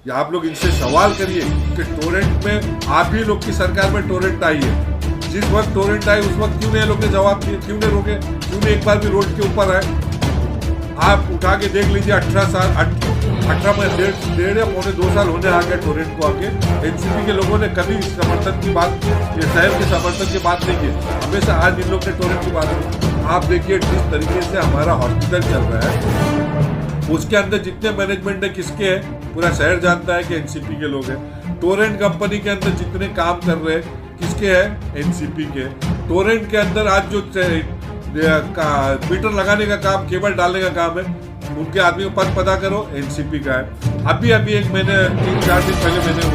या आप लोग इनसे सवाल करिए कि टोरेंट में आप ही लोग की सरकार में टोरेंट आई है, जिस वक्त टोरेंट आई उस वक्त क्यों नहीं लोग ने जवाब दिए, क्यों नहीं रोके, क्यों नहीं एक बार भी रोड के ऊपर आए। आप उठा के देख लीजिए 18 में डेढ़ या पौने 2 साल होने आ गए टोरेंट को आके, एनसीपी के लोगों ने कभी समर्थन की बात, ये शहर के समर्थन की बात नहीं की, हमेशा आज इन लोग ने टोरेंट की बात की। आप देखिए जिस तरीके से हमारा हॉस्पिटल चल रहा है, उसके अंदर जितने मैनेजमेंट है किसके है, पूरा शहर जानता है कि एनसीपी के लोग हैं। टोरेंट कंपनी के अंदर जितने काम कर रहे हैं किसके हैं, एनसीपी के। टोरेंट के अंदर आज जो मीटर लगाने का काम, केबल डालने का काम है, उनके आदमी को पता करो, एनसीपी का है। अभी एक महीने 3-4 दिन पहले मैंने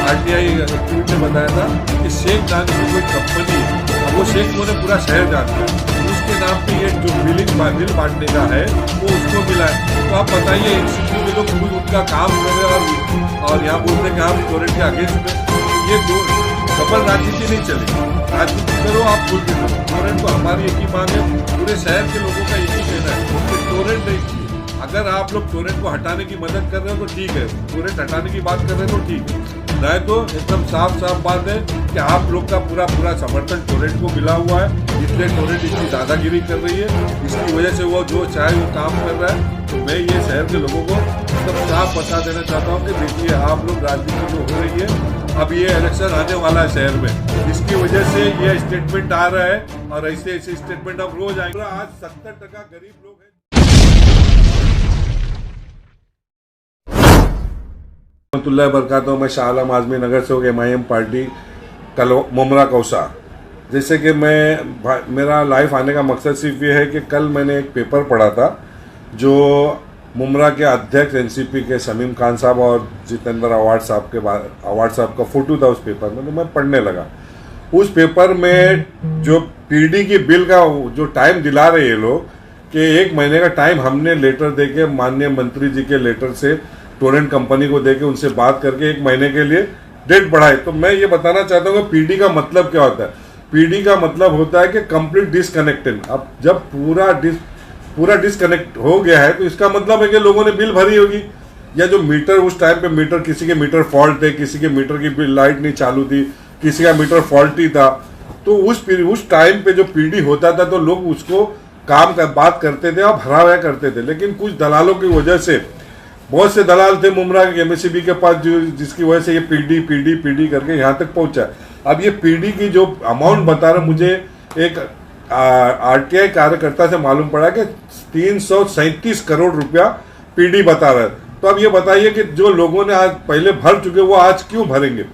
आरटीआई ने बताया था कि शेख नाम की कोई कंपनी है, अब वो शेख ने पूरा शहर जानता है, उसके नाम पे ये जो बिल बांटने का है वो उसको मिला है। तो आप बताइए एनसीपी के लोग खुद उनका काम कर रहे हैं और यहाँ बोलते हैं कि हम टोरेंट के अगेंस्ट में, ये दो डबल राजनीति नहीं चलेगी। राजनीति करो आप खुद भी करो। टोरेंट को हमारी एक ही मांग है, पूरे शहर के लोगों का एक ही कहना है कि टोरेंट नहीं चाहिए। अगर आप लोग टोरेंट को हटाने की मदद कर रहे हो तो ठीक है, टोरेंट हटाने की बात कर रहे हो तो ठीक है, नहीं तो एकदम साफ बात है कि आप लोग का पूरा समर्थन टोरेंट को मिला हुआ है, इसलिए टोरेंट इसकी दादागिरी कर रही है, इसकी वजह से वो जो चाहे वो काम कर रहा है। तो मैं ये शहर के लोगों को एकदम साफ बता देना चाहता हूँ कि देखिए आप लोग राजनीति जो हो रही है, अब ये इलेक्शन आने वाला है शहर में, इसकी वजह से ये स्टेटमेंट आ रहा है और ऐसे स्टेटमेंट अब रोज आएंगे। आज 70% गरीब लोग हैं। बरकातहू, मैं शाह आलम आजमी नगर से हो गए MIM पार्टी मुमरा कौसा। जैसे कि मेरा लाइफ आने का मकसद सिर्फ ये है कि कल मैंने एक पेपर पढ़ा था जो मुमरा के अध्यक्ष एनसीपी के शमीम खान साहब और जितेंद्र अवार्ड साहब का फोटो था उस पेपर में, तो मैं पढ़ने लगा। उस पेपर में जो पीडी की बिल का जो टाइम दिला रहे ये लोग कि 1 महीने का टाइम हमने लेटर देके माननीय मंत्री जी के लेटर से टोरेंट कंपनी को देके उनसे बात करके 1 महीने के लिए डेट बढ़ाए। तो मैं ये बताना चाहता हूँ कि पीडी का मतलब क्या होता है। पीडी का मतलब होता है कि कंप्लीट डिसकनेक्टेड। अब जब पूरा डिसकनेक्ट हो गया है तो इसका मतलब है कि लोगों ने बिल भरी होगी, या जो मीटर उस टाइम पे मीटर, किसी के मीटर फॉल्ट थे, किसी के मीटर की लाइट नहीं चालू थी, किसी का मीटर फॉल्टी था, तो उस टाइम पे जो पीडी होता था तो लोग उसको बात करते थे और भरा हुआ करते थे। लेकिन कुछ दलालों की वजह से, बहुत से दलाल थे मुमरा के MSCB के पास जिसकी वजह से ये पीडी करके यहाँ तक पहुंचा। अब ये पीडी की जो अमाउंट बता रहा, मुझे एक आरटीआई कार्यकर्ता से मालूम पड़ा कि 337 करोड़ रुपया पीडी बता रहा है। तो अब ये बताइए कि जो लोगों ने आज पहले भर चुके वो आज क्यों भरेंगे।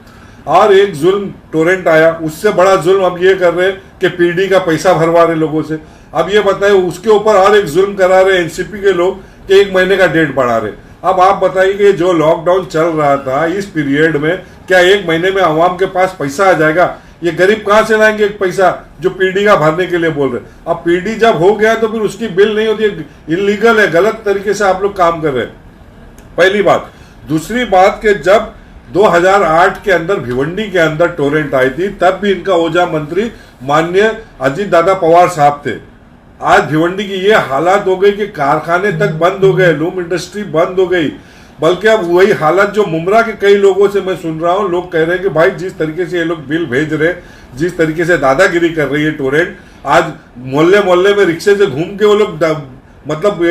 और एक जुल्म टोरेंट आया, उससे बड़ा जुल्म अब ये कर रहे हैं कि पीडी का पैसा भरवा रहे लोगों से। अब ये बताइए उसके ऊपर और एक जुल्म करा रहे एनसीपी के लोग कि 1 महीने का डेट बढ़ा रहे। अब आप बताइए कि जो लॉकडाउन चल रहा था इस पीरियड में क्या 1 महीने में आवाम के पास पैसा आ जाएगा? ये गरीब कहां से लाएंगे एक पैसा जो पीडी का भरने के लिए बोल रहे। अब पीडी जब हो गया तो फिर उसकी बिल नहीं होती है, इलीगल है, गलत तरीके से आप लोग काम कर रहे हैं, पहली बात। दूसरी बात कि जब 2008 के अंदर भिवंडी के अंदर टोरेंट आई थी तब भी इनका ऊर्जा मंत्री माननीय अजीत दादा पवार साहब थे। आज भिवंडी की ये हालात हो गई कि कारखाने तक बंद हो गए, लूम इंडस्ट्री बंद हो गई। बल्कि अब वही हालत जो मुमरा के कई लोगों से मैं सुन रहा हूं, लोग कह रहे हैं कि भाई जिस तरीके से ये लोग बिल भेज रहे, जिस तरीके से दादागिरी कर रही है टोरेंट, आज मोहल्ले में रिक्शे से घूम के वो लोग मतलब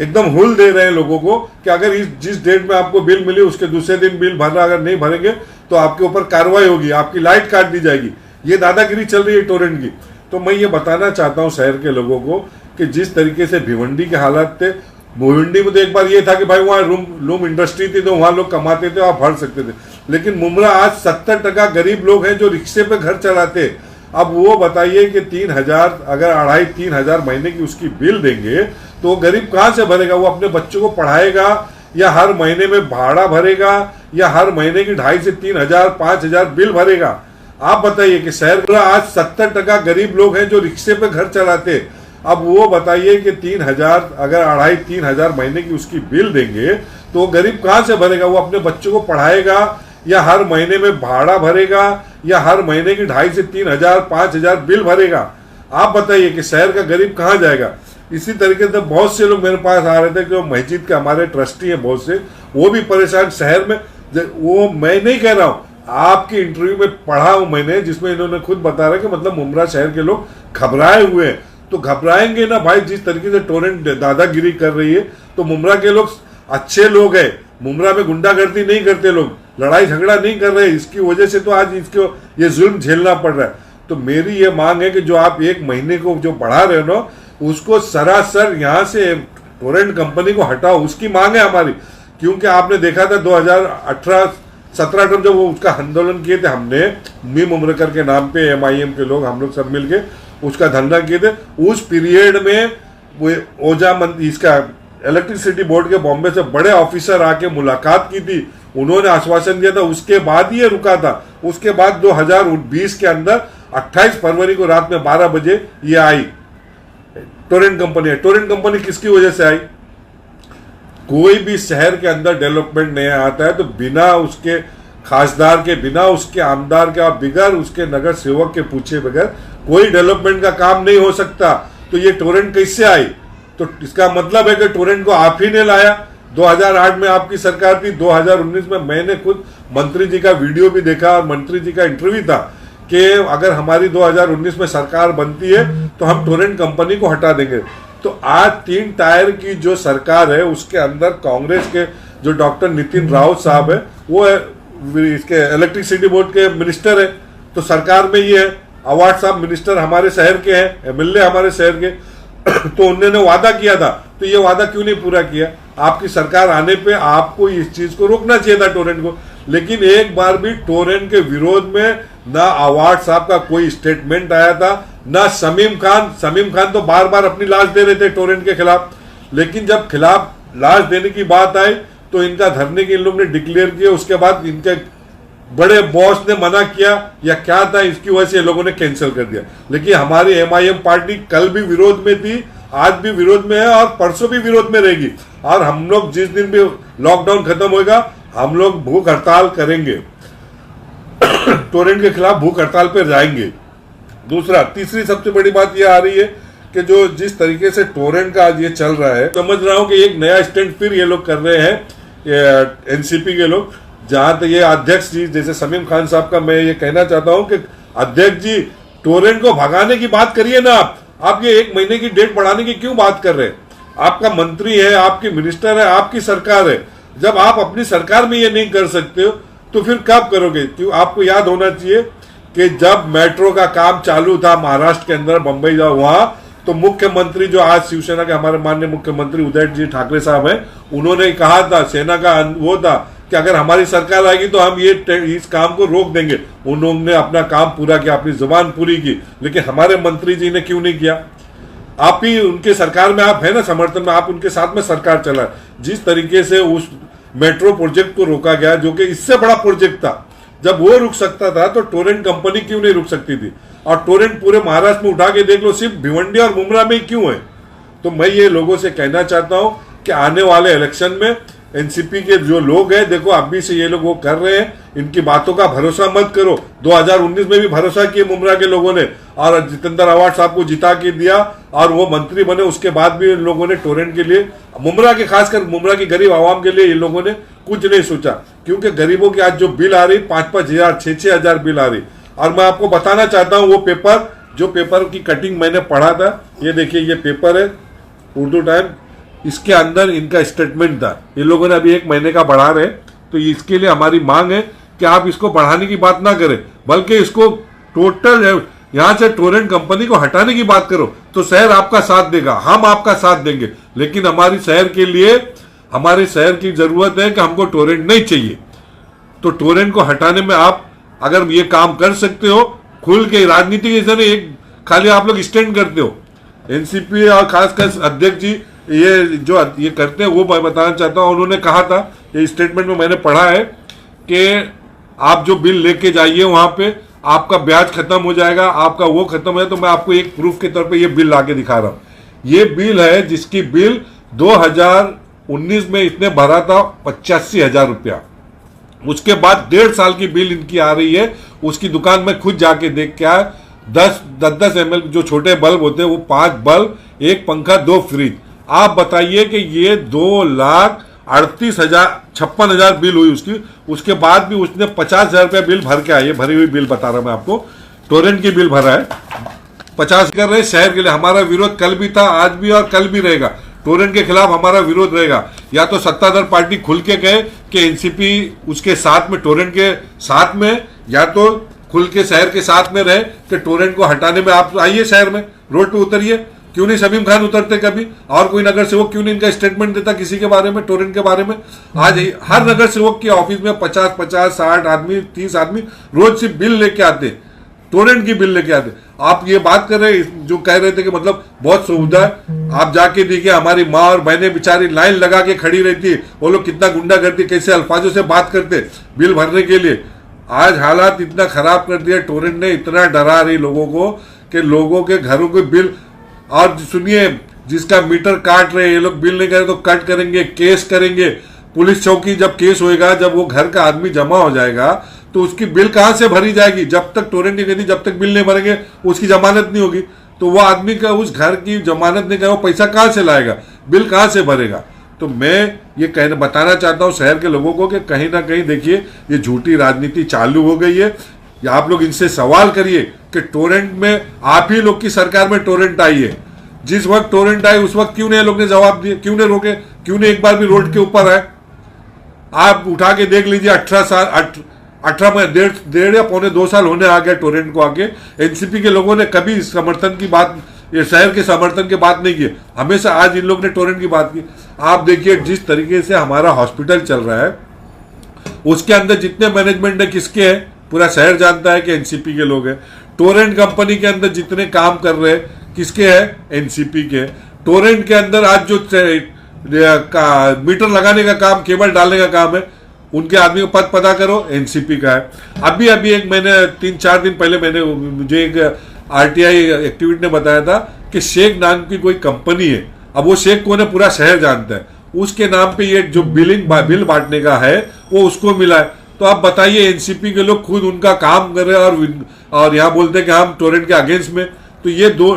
एकदम हुल दे रहे हैं लोगों को कि अगर जिस डेट में आपको बिल मिली उसके दूसरे दिन बिल भरना, अगर नहीं भरेंगे तो आपके ऊपर कार्रवाई होगी, आपकी लाइट काट दी जाएगी। ये दादागिरी चल रही है टोरेंट की। तो मैं ये बताना चाहता हूं शहर के लोगों को कि जिस तरीके से भिवंडी के हालात थे, भिवंडी में तो एक बार ये था कि भाई वहाँ लूम इंडस्ट्री थी तो वहां लोग कमाते थे और भर सकते थे। लेकिन मुमरा आज 70% गरीब लोग हैं जो रिक्शे पे घर चलाते। अब वो बताइए कि 3,000 अगर 2,500-3,000 महीने की उसकी बिल देंगे तो वो गरीब कहाँ से भरेगा? वो अपने बच्चों को पढ़ाएगा या हर महीने में भाड़ा भरेगा या हर महीने की 2,500 से 3,000-5,000 बिल भरेगा? आप बताइए कि शहर में आज 70% गरीब लोग हैं जो रिक्शे पे घर चलाते। अब वो बताइए कि 3,000 अगर 2,500-3,000 महीने की उसकी बिल देंगे तो वो गरीब कहाँ से भरेगा? वो अपने बच्चों को पढ़ाएगा या हर महीने में भाड़ा भरेगा या हर महीने की 2,500 से 3,000-5,000 बिल भरेगा? आप बताइए कि शहर का गरीब कहाँ जाएगा? इसी तरीके से बहुत से लोग मेरे पास आ रहे थे, जो मस्जिद के हमारे ट्रस्टी हैं बहुत से, वो भी परेशान शहर में। वो मैं नहीं कह रहा हूँ, आपकी इंटरव्यू में पढ़ा हूं मैंने, जिसमें इन्होंने खुद बता रहा है कि मतलब मुमरा शहर के लोग घबराए हुए हैं। तो घबराएंगे ना भाई, जिस तरीके से टोरेंट दादागिरी कर रही है। तो मुमरा के लोग अच्छे लोग हैं, मुमरा में गुंडागर्दी नहीं करते लोग, लड़ाई झगड़ा नहीं कर रहे, इसकी वजह से तो आज इसको ये जुल्म झेलना पड़ रहा है। तो मेरी ये मांग है कि जो आप 1 महीने को जो बढ़ा रहे हो ना, उसको सरासर यहाँ से टोरेंट कंपनी को हटाओ, उसकी मांग है हमारी। क्योंकि आपने देखा था 2018-17 जब वो उसका आंदोलन किए थे हमने, मी मुमरकर के नाम पे MIM के लोग, हम लोग सब मिलके उसका धरना किए थे। उस पीरियड में वो ओझा इसका इलेक्ट्रिसिटी बोर्ड के बॉम्बे से बड़े ऑफिसर आके मुलाकात की थी, उन्होंने आश्वासन दिया था, उसके बाद ये रुका था। उसके बाद 2020 के अंदर 28 फरवरी को रात में 12 बजे ये आई टोरेंट कंपनी। टोरेंट कंपनी किसकी वजह से आई? कोई भी शहर के अंदर डेवलपमेंट नहीं आता है तो बिना उसके खासदार के, बिना उसके आमदार के, बगैर उसके नगर सेवक के पूछे बगैर कोई डेवलपमेंट का काम नहीं हो सकता। तो ये टोरेंट कैसे आई? तो इसका मतलब है कि टोरेंट को आप ही ने लाया। 2008 में आपकी सरकार थी, 2019 में मैंने खुद मंत्री जी का वीडियो भी देखा और मंत्री जी का इंटरव्यू था कि अगर हमारी 2019 में सरकार बनती है तो हम टोरेंट कंपनी को हटा देंगे। तो आज 3 टायर की जो सरकार है उसके अंदर कांग्रेस के जो डॉक्टर नितिन राउत साहब है, वो इसके इलेक्ट्रिसिटी बोर्ड के मिनिस्टर है। तो सरकार में ये है, अवार्ड साहब मिनिस्टर हमारे शहर के हैं, MLA हमारे शहर के। तो उन्होंने वादा किया था, तो ये वादा क्यों नहीं पूरा किया? आपकी सरकार आने पे आपको इस चीज को रोकना चाहिए था टोरेंट को। लेकिन एक बार भी टोरेंट के विरोध में ना अवार्ड साहब का कोई स्टेटमेंट आया था, ना समीम खान तो बार बार अपनी लाश दे रहे थे टोरेंट के खिलाफ। लेकिन जब खिलाफ लाश देने की बात आई तो इनका धरने की इन लोग ने डिक्लेयर किया, उसके बाद इनके बड़े बॉस ने मना किया या क्या था, इसकी वजह से लोगों ने कैंसिल कर दिया। लेकिन हमारी MIM पार्टी कल भी विरोध में थी, आज भी विरोध में है और परसों भी विरोध में रहेगी। और हम लोग जिस दिन भी लॉकडाउन खत्म होगा, हम लोग भूख हड़ताल करेंगे, टोरेंट के खिलाफ भूख हड़ताल पर जाएंगे। तीसरी सबसे बड़ी बात यह आ रही है कि जो जिस तरीके से टोरेंट का आज ये चल रहा है, समझ रहा हूं कि एक नया स्टैंड फिर ये लोग कर रहे हैं NCP के लोग। जहां तक ये अध्यक्ष जी, जैसे समीम खान साहब का मैं ये कहना चाहता हूं कि अध्यक्ष जी, टोरेंट को भगाने की बात करिए ना। आप ये 1 महीने की डेट बढ़ाने की क्यों बात कर रहे हैं? आपका मंत्री है, आपकी मिनिस्टर है, आपकी सरकार है। जब आप अपनी सरकार में ये नहीं कर सकते हो तो फिर कब करोगे? क्यों? आपको याद होना चाहिए कि जब मेट्रो का काम चालू था महाराष्ट्र के अंदर, बंबई जाओ वहां, तो मुख्यमंत्री जो आज शिवसेना के हमारे माननीय मुख्यमंत्री उद्धव जी ठाकरे साहब हैं, उन्होंने कहा था, सेना का वो था कि अगर हमारी सरकार आएगी तो हम ये इस काम को रोक देंगे। उन्होंने अपना काम पूरा किया, अपनी जुबान पूरी की। लेकिन हमारे मंत्री जी ने क्यों नहीं किया? आप ही उनके सरकार में आप है ना, समर्थन में आप उनके साथ में सरकार चला। जिस तरीके से उस मेट्रो प्रोजेक्ट को रोका गया, जो कि इससे बड़ा प्रोजेक्ट था, जब वो रुक सकता था तो टोरेंट कंपनी क्यों नहीं रुक सकती थी? और टोरेंट पूरे महाराष्ट्र में उठा के देख लो, सिर्फ भिवंडी और मुमरा में ही क्यों है? तो मैं ये लोगों से कहना चाहता हूं कि आने वाले इलेक्शन में NCP के जो लोग हैं, देखो अभी से ये लोग वो कर रहे हैं, इनकी बातों का भरोसा मत करो। 2019 में भी भरोसा किए मुमरा के लोगों ने और जितेंद्र अवार्ड साहब को जिता के दिया और वो मंत्री बने। उसके बाद भी इन लोगों ने टोरेंट के लिए, मुमरा के खासकर मुमरा की गरीब आवाम के लिए इन लोगों ने कुछ नहीं सोचा। क्योंकि गरीबों की आज जो बिल आ रही, 5-5 हजार 6-6 हजार बिल आ रही। और मैं आपको बताना चाहता हूँ, वो पेपर, जो पेपर की कटिंग मैंने पढ़ा था, ये देखिए ये पेपर है उर्दू टाइम, इसके अंदर इनका स्टेटमेंट था। ये लोगों ने अभी 1 महीने का बढ़ा रहे, तो इसके लिए हमारी मांग है कि आप इसको बढ़ाने की बात ना करें, बल्कि इसको टोटल यहां से टोरेंट कंपनी को हटाने की बात करो। तो शहर आपका साथ देगा, हम आपका साथ देंगे। लेकिन हमारी शहर के लिए, हमारे शहर की जरूरत है कि हमको टोरेंट नहीं चाहिए। तो टोरेंट को हटाने में आप अगर ये काम कर सकते हो, खुल के, राजनीति के जरिए एक खाली आप लोग स्टैंड करते हो। NCP और खासकर अध्यक्ष जी ये करते हैं, वो मैं बताना चाहता हूं। उन्होंने कहा था, ये स्टेटमेंट में मैंने पढ़ा है कि आप जो बिल लेके जाइए वहां पे आपका ब्याज खत्म हो जाएगा, आपका वो खत्म है। तो मैं आपको एक प्रूफ के तौर पे ये बिल लाके दिखा रहा हूं। ये बिल है जिसकी बिल 2019 में इसने भरा था 85,000 रुपया। उसके बाद 1.5 साल की बिल इनकी आ रही है। उसकी दुकान में खुद जाके देख के आया, 10 ml जो छोटे बल्ब होते हैं वो 5 बल्ब, 1 पंखा, 2 फ्रिज। आप बताइए कि ये 2,38,56,000 बिल हुई उसकी। उसके बाद भी उसने 50,000 रुपया बिल भर के आई है, भरी हुई बिल बता रहा मैं आपको, टोरेंट की बिल भरा है 50 कर रहे। शहर के लिए हमारा विरोध कल भी था, आज भी और कल भी रहेगा। टोरेंट के खिलाफ हमारा विरोध रहेगा। या तो सत्ताधार पार्टी खुल के कहे कि एनसीपी उसके साथ में, टोरेंट के साथ में, या तो खुल के शहर के साथ में रहे कि टोरेंट को हटाने में आप आइए, शहर में रोड पे उतरिए। क्यों नहीं शमीम खान उतरते कभी, और कोई नगर सेवक क्यों नहीं इनका स्टेटमेंट देता किसी के बारे में, टोरेंट के बारे में। आज हर नगर सेवक के ऑफिस में 50-50, 60 आदमी, 30 आदमी रोज सिर्फ बिल लेके आते, टोरेंट की बिल लेके आते। आप ये बात कर रहे हैं, जो कह रहे थे कि मतलब बहुत सुविधा है, आप जाके देखिए हमारी माँ और बहनें बेचारी लाइन लगा के खड़ी रहती है, वो लोग कितना गुंडागर्दी, कैसे अल्फाजों से बात करते बिल भरने के लिए। आज हालात इतना खराब कर दिया टोरेंट ने, इतना डरा रही लोगों को कि लोगों के घरों के बिल। और सुनिए, जिसका मीटर काट रहे ये लोग, बिल नहीं करे तो कट करेंगे, केस करेंगे। पुलिस चौकी जब केस होएगा, जब वो घर का आदमी जमा हो जाएगा तो उसकी बिल कहां से भरी जाएगी। जब तक टोरेंट नहीं कहती, जब तक बिल नहीं भरेंगे उसकी जमानत नहीं होगी। तो वो आदमी का उस घर की जमानत नहीं करे, वो पैसा कहां से लाएगा, बिल कहां से भरेगा। तो मैं ये कहना बताना चाहता हूं शहर के लोगों को कि कहीं ना कहीं देखिए ये झूठी राजनीति चालू हो गई है। या आप लोग इनसे सवाल करिए कि टोरेंट में, आप ही लोग की सरकार में टोरेंट आई है, जिस वक्त टोरेंट आई उस वक्त क्यों नहीं लोग ने जवाब दिए, क्यों नहीं रोके, क्यों नहीं एक बार भी रोड के ऊपर आए। आप उठा के देख लीजिए, 18 में 1.5 या 2.25 साल होने आ गया टोरेंट को आके। एनसीपी के लोगों ने कभी समर्थन की बात, ये शहर के समर्थन की बात नहीं की, हमेशा आज इन लोग ने टोरेंट की बात की। आप देखिए जिस तरीके से हमारा हॉस्पिटल चल रहा है, उसके अंदर जितने मैनेजमेंट है किसके है, पूरा शहर जानता है कि एनसीपी के लोग हैं। टोरेंट कंपनी के अंदर जितने काम कर रहे हैं किसके है, एनसीपी के। टोरेंट के अंदर आज जो मीटर लगाने का काम, केबल डालने का काम है, उनके आदमी को पता करो, एनसीपी का है। अभी एक मैंने 3-4 दिन पहले मुझे एक आरटीआई एक्टिविटी ने बताया था कि शेख नाम की कोई कंपनी है। अब वो शेख कौन है पूरा शहर जानता है, उसके नाम पे ये जो बिल बांटने का है वो उसको मिला है। तो आप बताइए, एनसीपी के लोग खुद उनका काम कर रहे हैं और यहाँ बोलते हैं कि हम टोरेंट के अगेंस्ट में। तो ये दो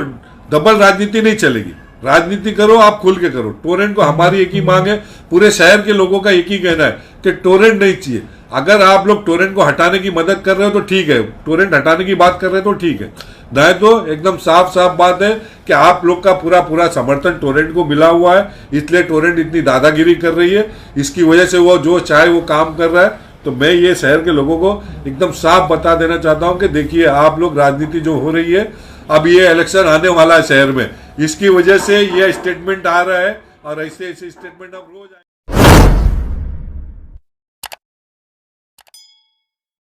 डबल राजनीति नहीं चलेगी। राजनीति करो, आप खुल के करो। टोरेंट को हमारी एक ही मांग है, पूरे शहर के लोगों का एक ही कहना है कि टोरेंट नहीं चाहिए। अगर आप लोग टोरेंट को हटाने की मदद कर रहे हो तो ठीक है, टोरेंट हटाने की बात कर रहे हो तो ठीक है, नहीं तो एकदम साफ बात है कि आप लोग का पूरा समर्थन टोरेंट को मिला हुआ है, इसलिए टोरेंट इतनी दादागिरी कर रही है, इसकी वजह से वो जो चाहे वो काम कर रहा है। तो मैं ये शहर के लोगों को एकदम साफ बता देना चाहता हूं कि देखिए, आप लोग राजनीति जो हो रही है, अब ये इलेक्शन आने वाला है शहर में, इसकी वजह से ये स्टेटमेंट आ रहा है और ऐसे स्टेटमेंट अब रोज